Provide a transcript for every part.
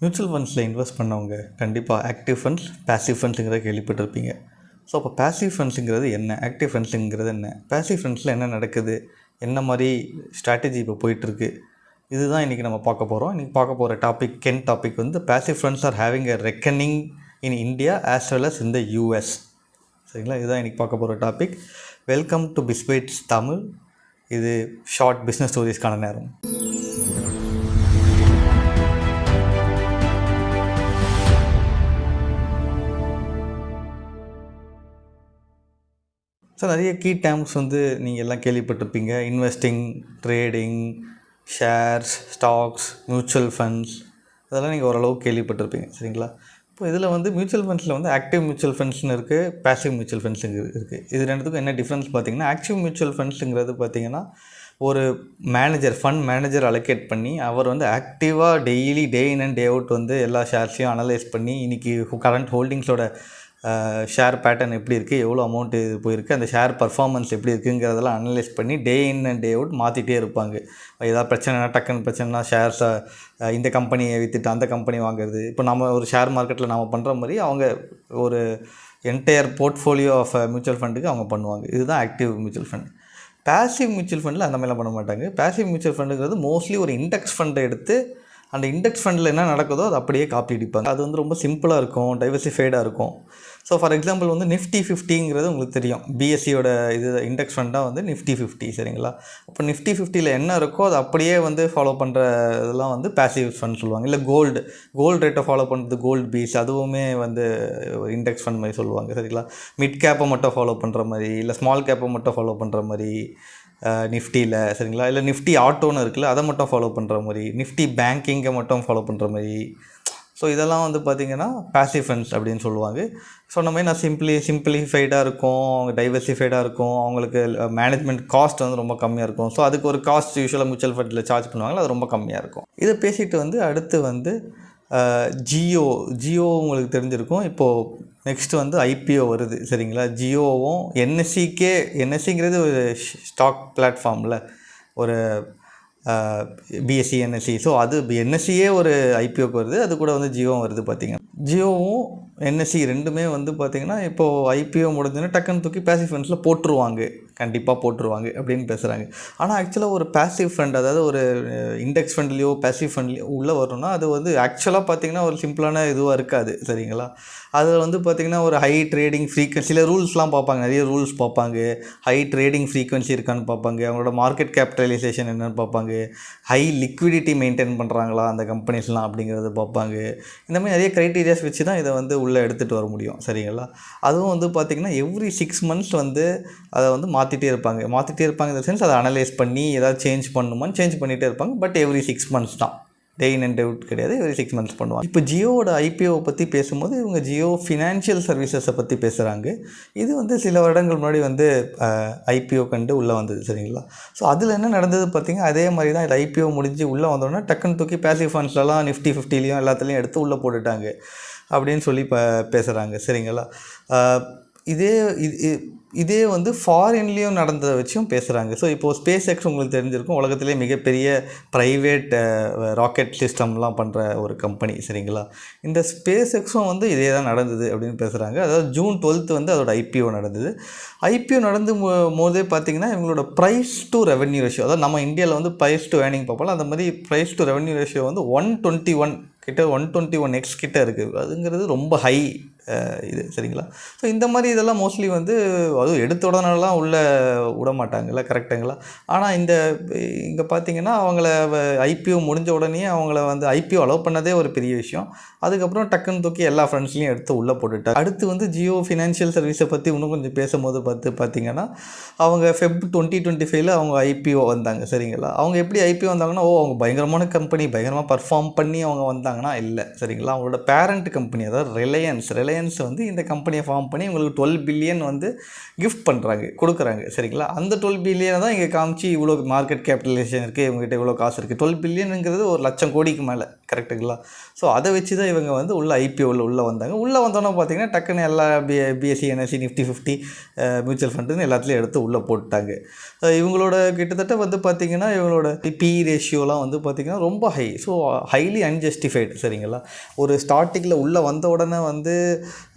Mutual ஃபண்ட்ஸில் invest பண்ணவங்க கண்டிப்பாக active funds, passive ஃபண்ட்ஸுங்கிறத கேள்விப்பட்டிருப்பீங்க. ஸோ அப்போ பேசிவ் ஃபண்ட்ஸுங்கிறது என்ன, ஆக்டிவ் ஃபண்ட்ஸுங்கிறது என்ன, பேசிவ் ஃபண்ட்ஸில் என்ன நடக்குது, என்ன மாதிரி ஸ்ட்ராட்டஜி இப்போ போயிட்டுருக்கு, இதுதான் இன்றைக்கி நம்ம பார்க்க போகிறோம். இன்றைக்கி பார்க்க போகிற டாபிக் வந்து passive funds are having a reckoning in India as well as in the US. சரிங்களா, இதுதான் இன்றைக்கி பார்க்க போகிற topic. Welcome to Bizbytes Tamil. இது ஷார்ட் பிஸ்னஸ் ஸ்டோரிஸ்க்கான நேரம். ஸோ நிறைய கீ டேர்ம்ஸ் வந்து நீங்கள் எல்லாம் கேள்விப்பட்டிருப்பீங்க. Investing, trading, shares, stocks, mutual funds, இதெல்லாம் நீங்கள் ஓரளவுக்கு கேள்விப்பட்டிருப்பீங்க. சரிங்களா, இப்போ இதில் வந்து மியூச்சுவல் ஃபண்ட்ஸில் வந்து ஆக்டிவ் மியூச்சுவல் ஃபண்ட்ஸ்னு இருக்குது, பேசிவ் மியூச்சுவல் ஃபண்ட்ஸுங்க இருக்குது. இது ரெண்டுத்துக்கும் என்ன டிஃப்ரென்ஸ் பார்த்தீங்கன்னா, ஆக்டிவ் மியூச்சுவல் ஃபண்ட்ஸுங்கிறது பார்த்தீங்கன்னா ஒரு ஃபண்ட் மேனேஜர் அலோகேட் பண்ணி அவர் வந்து ஆக்டிவாக daily day in and day out வந்து எல்லா ஷேர்ஸையும் அனலைஸ் பண்ணி இன்றைக்கி கரண்ட் ஹோல்டிங்ஸோட ஷேர் பேட்டர்ன் எப்படி இருக்குது, எவ்வளோ அமௌண்ட்டு இது போயிருக்கு, அந்த ஷேர் பர்ஃபார்மன்ஸ் எப்படி இருக்குங்கிறதெல்லாம் அனலைஸ் பண்ணி டே இன் அண்ட் டே அவுட் மாற்றிட்டே இருப்பாங்க. ஏதாவது பிரச்சனைனா டக்குன்னு பிரச்சனைனா ஷேர்ஸை இந்த கம்பெனியை விற்றுட்டு அந்த கம்பெனி வாங்குறது. இப்போ நம்ம ஒரு ஷேர் மார்க்கெட்டில் நம்ம பண்ணுற மாதிரி அவங்க ஒரு என்டையர் போர்ட்ஃபோலியோ ஆஃப் மியூச்சுவல் ஃபண்டுக்கு அவங்க பண்ணுவாங்க. இதுதான் active mutual fund. Passive mutual ஃபண்டில் அந்த மாதிரிலாம் பண்ண மாட்டாங்க. பேசிவ் மியூச்சுவல் ஃபண்டுங்கிறது மோஸ்ட்லி ஒரு இண்டெக்ஸ் ஃபண்டை எடுத்து அந்த இண்டெக்ஸ் ஃபண்டில் என்ன நடக்குதோ அது அப்படியே காப்பி அடிப்பாங்க. அது வந்து ரொம்ப சிம்பிளாக இருக்கும், டைவர்சிஃபைடாக இருக்கும். ஸோ ஃபார் எக்ஸாம்பிள் வந்து நிஃப்டி 50ங்கிறது உங்களுக்கு தெரியும். பிஎஸ்சியோட இது இண்டெக்ஸ் ஃபண்டாக வந்து நிஃப்டி 50. சரிங்களா, அப்போ நிஃப்டி 50ல் என்ன இருக்கோ அது அப்படியே வந்து ஃபாலோ பண்ணுற இதெல்லாம் வந்து பேசிவ் ஃபண்ட் சொல்லுவாங்க. இல்லை கோல்டு ரேட்டை ஃபாலோ பண்ணுறது கோல்டு பீஸ், அதுவுமே வந்து இண்டெக்ஸ் ஃபண்ட் மாதிரி சொல்லுவாங்க. சரிங்களா, மிட் கேப்பை மட்டும் ஃபாலோ பண்ணுற மாதிரி, இல்லை ஸ்மால் கேப்பை மட்டும் ஃபாலோ பண்ணுற மாதிரி நிஃப்டியில். சரிங்களா, இல்லை நிஃப்டி ஆட்டோன்னு இருக்குல்ல, அதை மட்டும் ஃபாலோ பண்ணுற மாதிரி, நிஃப்டி பேங்கிங்கை மட்டும் ஃபாலோ பண்ணுற மாதிரி. ஸோ இதெல்லாம் வந்து பார்த்திங்கன்னா பேசிவ் ஃபண்ட்ஸ் அப்படின்னு சொல்லுவாங்க. சொன்ன மாதிரி நான் சிம்பிளிஃபைடாக இருக்கும், அவங்க டைவர்சிஃபைடாக இருக்கும், அவங்களுக்கு மேனேஜ்மெண்ட் காஸ்ட் வந்து ரொம்ப கம்மியாக இருக்கும். ஸோ அதுக்கு ஒரு காஸ்ட் யூஸ்வலாக மியூச்சுவல் ஃபண்டில் சார்ஜ் பண்ணுவாங்களா, அது ரொம்ப கம்மியாக இருக்கும். இதை பேசிட்டு வந்து அடுத்து வந்து ஜியோ உங்களுக்கு தெரிஞ்சிருக்கும். இப்போது நெக்ஸ்ட்டு வந்து ஐபிஓ வருது. சரிங்களா, ஜியோவும் என்எஸ்சிங்கிறது ஒரு ஸ்டாக் பிளாட்ஃபார்மில் ஒரு பிஎஸ்சி என்எஸ்சி. ஸோ அது என்எஸ்சியே ஒரு ஐபிஓக்கு வருது, அது கூட வந்து ஜியோவும் வருது. பார்த்திங்கன்னா ஜியோவும் என்எஸ்சி ரெண்டுமே வந்து பார்த்திங்கன்னா இப்போது ஐபிஓ முடிஞ்சோன்னா டக்குன்னு தூக்கி பேசிவ் ஃபண்ட்ஸில் கண்டிப்பாக போட்டுருவாங்க அப்படின்னு பேசுகிறாங்க. ஆனால் ஆக்சுவலாக ஒரு பேசிவ் ஃபண்ட், அதாவது ஒரு இண்டெக்ஸ் ஃபண்ட்லேயோ பேசிவ் ஃபண்ட்லேயோ உள்ளே வரணும்னா அது வந்து ஆக்சுவலாக பார்த்திங்கன்னா ஒரு சிம்பிளான இதுவாக இருக்காது. சரிங்களா, அதில் வந்து பார்த்திங்கன்னா ஒரு ஹை ட்ரேடிங் ஃப்ரீக்வன்சி, சில ரூல்ஸ்லாம் பார்ப்பாங்க, நிறைய ரூல்ஸ் பார்ப்பாங்க. ஹை ட்ரேடிங் ஃப்ரீக்வன்சி இருக்கான்னு பார்ப்பாங்க, அவங்களோட மார்க்கெட் கேபிட்டலைசேஷன் என்னென்னு பார்ப்பாங்க, ஹை லிக்விடிட்டி மெயின்டைன் பண்ணுறாங்களா அந்த கம்பெனிஸ்லாம் அப்படிங்கிறது பார்ப்பாங்க. இந்த மாதிரி நிறைய க்ரைட்டீரியாஸ் வச்சு தான் இதை வந்து உள்ளே எடுத்துகிட்டு வர முடியும். சரிங்களா, அதுவும் வந்து பார்த்திங்கன்னா எவ்ரி 6 months வந்து அதை வந்து மாற்றிட்டே இருப்பாங்க. இந்த சென்ஸ் அதை அனலைஸ் பண்ணி ஏதாவது சேஞ்ச் பண்ணிகிட்டே இருப்பாங்க. பட் எவ்ரி 6 months தான், டே இன் அண்ட் அவுட் கிடையாது, எவ்ரி 6 months பண்ணுவாங்க. இப்போ ஜியோவோட ஐபிஓவை பற்றி பேசும்போது இவங்க ஜியோ ஃபினான்ஷியல் சர்வீசஸை பற்றி பேசுகிறாங்க. இது வந்து சில வருடங்கள் முன்னாடி வந்து ஐபிஓ கண்டு உள்ளே வந்தது. சரிங்களா, ஸோ அதில் என்ன நடந்தது பார்த்திங்கன்னா அதே மாதிரி தான். இது ஐபிஓ முடிஞ்சு உள்ளே வந்தோடனே டக்குன்னு தூக்கி பேசிவ் ஃபண்ட்ஸ்லாம் நிஃப்டி 50லையும் எல்லாத்துலேயும் எடுத்து உள்ளே போட்டுட்டாங்க அப்படின்னு சொல்லி பேசுகிறாங்க. சரிங்களா, இதே வந்து ஃபாரின்லேயும் நடந்ததை வச்சும் பேசுகிறாங்க. ஸோ இப்போது ஸ்பேஸ் எக்ஸ் உங்களுக்கு தெரிஞ்சிருக்கும், உலகத்திலே மிகப்பெரிய ப்ரைவேட் ராக்கெட் சிஸ்டம்லாம் பண்ணுற ஒரு கம்பெனி. சரிங்களா, இந்த ஸ்பேஸ் எக்ஸும் வந்து இதே தான் நடந்தது அப்படின்னு பேசுகிறாங்க. அதாவது June 12 வந்து அதோட ஐபிஓ நடந்தது. ஐபிஓ நடந்து போதே பார்த்திங்கன்னா இவங்களோட ப்ரைஸ் டு ரெவன்யூ ரேஷியோ, அதாவது நம்ம இந்தியாவில் வந்து ப்ரைஸ் டு ஏர்னிங் பார்ப்போம், அந்த மாதிரி ப்ரைஸ் டு ரெவன்யூ ரேஷியோ வந்து 121x கிட்ட இருக்குது. அதுங்கிறது ரொம்ப ஹை இது. சரிங்களா, ஸோ இந்த மாதிரி இதெல்லாம் மோஸ்ட்லி வந்து அதுவும் எடுத்த உடனேலாம் உள்ளே விட மாட்டாங்கல்ல, கரெக்டுங்களா. ஆனால் இங்கே பார்த்திங்கன்னா அவங்கள ஐபிஓ முடிஞ்ச உடனே அவங்கள வந்து ஐபிஓ அலோவ் பண்ணதே ஒரு பெரிய விஷயம். அதுக்கப்புறம் டக்குன்னு தூக்கி எல்லா ஃப்ரெண்ட்ஸ்லையும் எடுத்து உள்ளே போட்டுட்டாங்க. அடுத்து வந்து ஜியோ ஃபினான்ஷியல் சர்வீஸை பற்றி இன்னும் கொஞ்சம் பேசும்போது பார்த்திங்கன்னா அவங்க Feb 2025 அவங்க ஐபிஓ வந்தாங்க. சரிங்களா, அவங்க எப்படி ஐபிஓ வந்தாங்கன்னா அவங்க பயங்கரமான கம்பெனி, பயங்கரமாக பர்ஃபார்ம் பண்ணி அவங்க வந்தாங்கன்னா இல்லை. சரிங்களா, அவங்களோட பேரண்ட் கம்பெனி, அதாவது ரிலையன்ஸ் ரிலையன்ஸ் வந்து இந்த கம்பெனியை ஃபார்ம் பண்ணி உங்களுக்கு 12 பில்லியன் வந்து கிஃப்ட் பண்ணுறாங்க, கொடுக்குறாங்க. சரிங்களா? அந்த 12 பில்லியனை தான் இங்கே காமிச்சு இவ்வளோ மார்க்கெட் கேபிட்டலைசேஷன் இருக்குது, இவங்ககிட்ட இவ்வளோ காசு இருக்குது. 12 பில்லியனுங்கிறது 1,00,000 கோடிக்கு மேலே, கரெக்டுங்களா? ஸோ அதை வச்சு தான் இவங்க வந்து உள்ள ஐபிஓவில் உள்ளே வந்தாங்க. உள்ளே வந்தோன்னா பார்த்தீங்கன்னா டக்குன்னு எல்லா பிஎஸ்சி, என்எஸ்சி, நிஃப்டி 50 மியூச்சுவல் ஃபண்டுன்னு எல்லாத்துலேயும் எடுத்து உள்ளே போட்டாங்க. இவங்களோட கிட்டத்தட்ட வந்து பார்த்திங்கன்னா இவங்களோட பி ரேஷியோலாம் வந்து பார்த்திங்கன்னா ரொம்ப ஹை. So highly அன்ஜஸ்டிஃபைடு. சரிங்களா? ஒரு ஸ்டார்டிங்கில் உள்ளே வந்த உடனே வந்து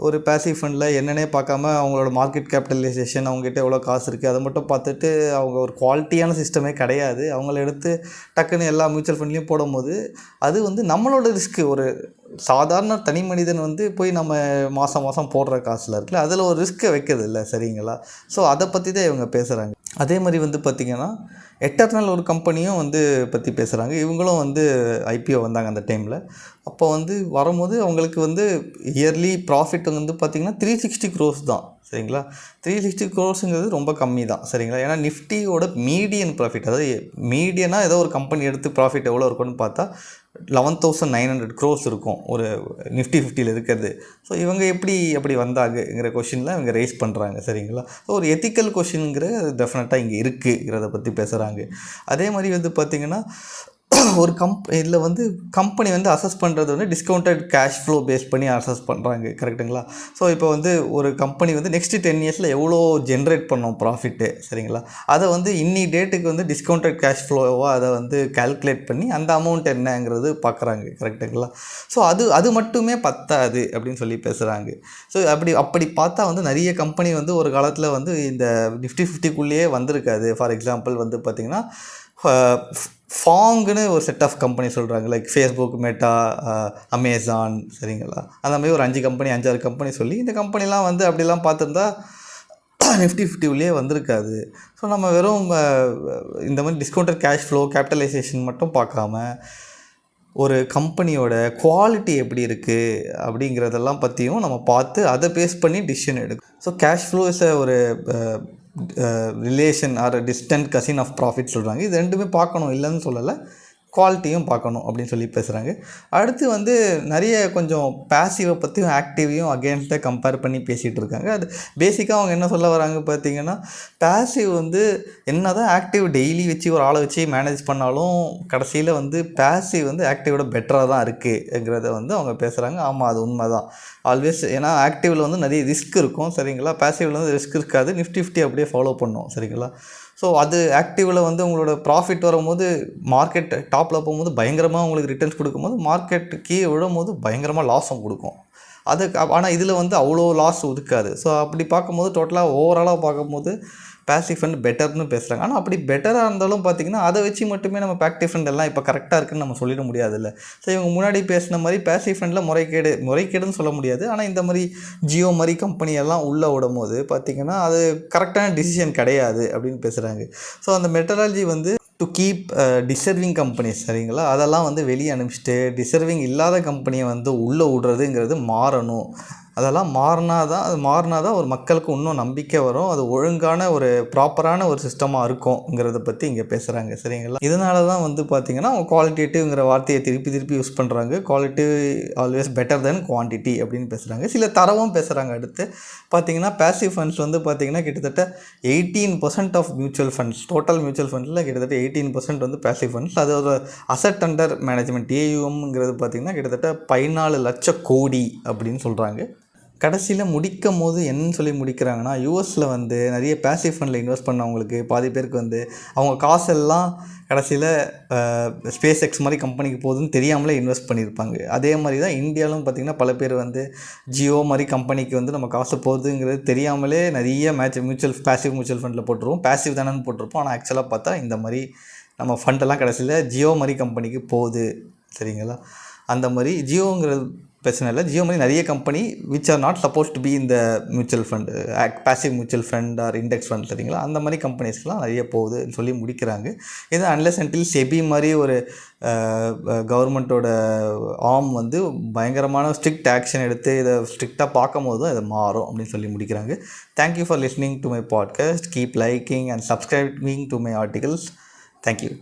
ஒரு பேசிவ் ஃபண்டில் என்னென்னே பார்க்காம அவங்களோட மார்க்கெட் கேபிட்டலைசேஷன், அவங்ககிட்ட எவ்வளோ காசு இருக்குது அதை மட்டும் பார்த்துட்டு அவங்க ஒரு குவாலிட்டியான சிஸ்டமே கிடையாது. அவங்கள எடுத்து டக்குன்னு எல்லா மியூச்சுவல் ஃபண்ட்லேயும் போடும்போது அது வந்து நம்மளோட ரிஸ்க்கு. ஒரு சாதாரண தனி மனிதன் வந்து போய் நம்ம மாதம் மாதம் போடுற காசில் இருக்குல்ல, அதில் ஒரு ரிஸ்க்கை வைக்கிறது இல்லை. சரிங்களா? ஸோ அதை பற்றி தான் இவங்க பேசுகிறாங்க. அதே மாதிரி வந்து பார்த்திங்கன்னா எட்டர்னல் ஒரு கம்பெனியும் வந்து பற்றி பேசுகிறாங்க. இவங்களும் வந்து ஐபிஓ வந்தாங்க அந்த டைமில். அப்போ வந்து வரும்போது அவங்களுக்கு வந்து இயர்லி ப்ராஃபிட் வந்து பார்த்திங்கன்னா 360 crores தான். சரிங்களா? 360 crores ரொம்ப கம்மி தான். சரிங்களா? ஏன்னா நிஃப்டியோட மீடியன் ப்ராஃபிட், அதாவது மீடியனாக ஏதோ ஒரு கம்பெனி எடுத்து ப்ராஃபிட் எவ்வளோ இருக்குன்னு பார்த்தா 11,900 crores இருக்கும் ஒரு நிஃப்டி 50 இருக்கிறது. ஸோ இவங்க எப்படி அப்படி வந்தாங்கங்கிற கொஷினில் இவங்க ரைஸ் பண்ணுறாங்க. சரிங்களா? ஸோ ஒரு எத்திக்கல் கொஷினுங்கிற டெஃபினட்டாக இங்கே இருக்குங்கிறத பற்றி பேசுகிறாங்க. அதே மாதிரி வந்து பார்த்திங்கன்னா ஒரு இதில் வந்து கம்பெனி வந்து அசஸ் பண்ணுறது வந்து டிஸ்கவுண்டட் கேஷ் ஃப்ளோ பேஸ் பண்ணி அசஸ் பண்ணுறாங்க. கரெக்டுங்களா? ஸோ இப்போ வந்து ஒரு கம்பெனி வந்து நெக்ஸ்ட்டு 10 இயர்ஸில் எவ்வளோ ஜென்ரேட் பண்ணோம் ப்ராஃபிட்டு. சரிங்களா? அதை வந்து இன்னி டேட்டுக்கு வந்து டிஸ்கவுண்டட் கேஷ் ஃப்ளோவாக அதை வந்து கால்குலேட் பண்ணி அந்த அமௌண்ட் என்னங்கிறது பார்க்குறாங்க. கரெக்டுங்களா? ஸோ அது மட்டுமே பத்தாது அப்படின்னு சொல்லி பேசுகிறாங்க. ஸோ அப்படி பார்த்தா வந்து நிறைய கம்பெனி வந்து ஒரு காலத்தில் வந்து இந்த நிஃப்டி 50க்குள்ளேயே வந்திருக்காது. ஃபார் எக்ஸாம்பிள் வந்து பார்த்திங்கன்னா ஃபாங்குன்னு ஒரு செட் ஆஃப் கம்பெனி சொல்கிறாங்க. Like Facebook, meta, Amazon. சரிங்களா? அந்த மாதிரி ஒரு 5-6 கம்பெனி சொல்லி இந்த கம்பெனிலாம் வந்து அப்படிலாம் பார்த்துருந்தா நிஃப்டி 50 வந்திருக்காது. ஸோ நம்ம வெறும் இந்த மாதிரி டிஸ்கவுண்டட் கேஷ் ஃப்ளோ, கேபிட்டலைசேஷன் மட்டும் பார்க்காம ஒரு கம்பெனியோட குவாலிட்டி எப்படி இருக்குது அப்படிங்கிறதெல்லாம் பற்றியும் நம்ம பார்த்து அதை பேஸ் பண்ணி டிசிஷன் எடுக்கும். ஸோ கேஷ் ஃப்ளோ இஸ் ஒரு relation or distant cousin of profit சொல்கிறாங்க. இது ரெண்டுமே பார்க்கணும், இல்லைன்னு சொல்லலை, குவாலிட்டியும் பார்க்கணும் அப்படின்னு சொல்லி பேசுகிறாங்க. அடுத்து வந்து நிறைய கொஞ்சம் பேசிவை பற்றியும் ஆக்டிவையும் அகேன்ஸ்டாக கம்பேர் பண்ணி பேசிகிட்டு இருக்காங்க. அது பேசிக்காக அவங்க என்ன சொல்ல வராங்க பார்த்திங்கன்னா, பேசிவ் வந்து என்ன தான் ஆக்டிவ் டெய்லி வச்சு ஒரு ஆளை வச்சு மேனேஜ் பண்ணாலும் கடைசியில் வந்து பேசிவ் வந்து ஆக்டிவோட பெட்டராக தான் இருக்குங்கிறத வந்து அவங்க பேசுகிறாங்க. ஆமாம், அது உண்மை தான். ஆல்வேஸ் ஏன்னா ஆக்டிவில் வந்து நிறைய ரிஸ்க் இருக்கும். சரிங்களா? பேசிவில் வந்து ரிஸ்க் இருக்காது. நிஃப்டி 50 அப்படியே ஃபாலோ பண்ணும். சரிங்களா? ஸோ அது ஆக்டிவில் வந்து உங்களோட ப்ராஃபிட் வரும்போது மார்க்கெட் டாப்பில் போகும்போது பயங்கரமாக உங்களுக்கு ரிட்டர்ன்ஸ் கொடுக்கும்போது மார்க்கெட் கீழே விழும்போது பயங்கரமாக லாஸும் கொடுக்கும். ஆனால் இதில் வந்து அவ்வளோ லாஸ் இருக்காது. ஸோ அப்படி பார்க்கும்போது டோட்டலாக ஓவராலாக பார்க்கும்போது பேசிவ் ஃபண்ட் பெட்டர்னு பேசுகிறாங்க. ஆனால் அப்படி பெட்டராக இருந்தாலும் பார்த்திங்கன்னா அதை வச்சு மட்டுமே நம்ம ஆக்டிவ் ஃபண்ட் எல்லாம் இப்போ கரெக்டாக இருக்குதுன்னு நம்ம சொல்லிட முடியாதுல்ல. ஸோ இவங்க முன்னாடி பேசின மாதிரி பேசிவ் ஃபண்டில் முறைகேடுன்னு சொல்ல முடியாது. ஆனால் இந்த மாதிரி ஜியோ மாதிரி கம்பெனியெல்லாம் உள்ளே விடும் போது பார்த்திங்கன்னா அது கரெக்டான டிசிஷன் கிடையாது அப்படின்னு பேசுகிறாங்க. ஸோ அந்த மெட்டடாலஜி வந்து டு கீப் டிசர்விங் கம்பெனிஸ். சரிங்களா? அதெல்லாம் வந்து வெளியே அனுப்பிச்சிட்டு டிசர்விங் இல்லாத கம்பெனியை வந்து உள்ளே விடுறதுங்கிறது மாறணும். அதெல்லாம் மாறினா தான் ஒரு மக்களுக்கு இன்னும் நம்பிக்கை வரும். அது ஒழுங்கான ஒரு ப்ராப்பரான ஒரு சிஸ்டமாக இருக்கும்ங்கிறத பற்றி இங்கே பேசுகிறாங்க. சரிங்களா? இதனால தான் வந்து பார்த்திங்கன்னா அவங்க குவாலிட்டேட்டிவ்ங்கிற வார்த்தையை திருப்பி யூஸ் பண்ணுறாங்க. குவாலிட்டிவ் ஆல்வேஸ் பெட்டர் தென் குவான்டிட்டி அப்படின்னு பேசுகிறாங்க. சில தரவும் பேசுகிறாங்க. அடுத்து பார்த்திங்கன்னா பேசிவ் ஃபண்ட்ஸ் வந்து பார்த்திங்கன்னா கிட்டத்தட்ட 18% of mutual funds, total mutual ஃபண்ட்ஸில் கிட்டத்தட்ட 18% வந்து பேசிவ் ஃபண்ட்ஸ். அது ஒரு அசட் அண்டர் மேனேஜ்மெண்ட் ஏயுஎம்ங்கிறது பார்த்திங்கன்னா கிட்டத்தட்ட 14 லட்சம் கோடி அப்படின்னு சொல்கிறாங்க. கடைசியில் முடிக்கும் போது என்னன்னு சொல்லி முடிக்கிறாங்கன்னா, யூஎஸில் வந்து நிறைய பேசிவ் ஃபண்டில் இன்வெஸ்ட் பண்ணவங்களுக்கு பாதி பேருக்கு வந்து அவங்க காசெல்லாம் கடைசியில் ஸ்பேஸ் எக்ஸ் மாதிரி கம்பெனிக்கு போகுதுன்னு தெரியாமலே இன்வெஸ்ட் பண்ணியிருப்பாங்க. அதே மாதிரி தான் இந்தியாவிலும் பார்த்திங்கன்னா பல பேர் வந்து ஜியோ மாதிரி கம்பெனிக்கு வந்து நம்ம காசு போகுதுங்கிறது தெரியாமலே நிறைய பேசிவ் மியூச்சுவல் ஃபண்டில் போட்டுருவோம். பேசிவ் தானேன்னு போட்டிருப்போம். ஆனால் ஆக்சுவலாக பார்த்தா இந்த மாதிரி நம்ம ஃபண்டெல்லாம் கடைசியில் ஜியோ மாதிரி கம்பெனிக்கு போகுது. சரிங்களா? அந்த மாதிரி ஜியோங்கிறது பிரச்சனை இல்லை. ஜியோ மாதிரி நிறைய company which are not suppose to be இந்த mutual fund, passive mutual fund or index fund. சரிங்களா? அந்த மாதிரி கம்பெனிஸ்க்கெலாம் நிறைய போகுதுன்னு சொல்லி முடிக்கிறாங்க. இது அன்லெஸ் அன்டில் செபி மாதிரி ஒரு கவர்மெண்ட்டோட ஆர்ம் வந்து பயங்கரமான ஸ்ட்ரிக்ட் ஆக்ஷன் எடுத்து இதை ஸ்ட்ரிக்டாக பார்க்கும் போது தான் இதை மாறும் அப்படின்னு சொல்லி முடிக்கிறாங்க. Thank you for listening to my podcast. Keep liking and subscribing to my articles. Thank you.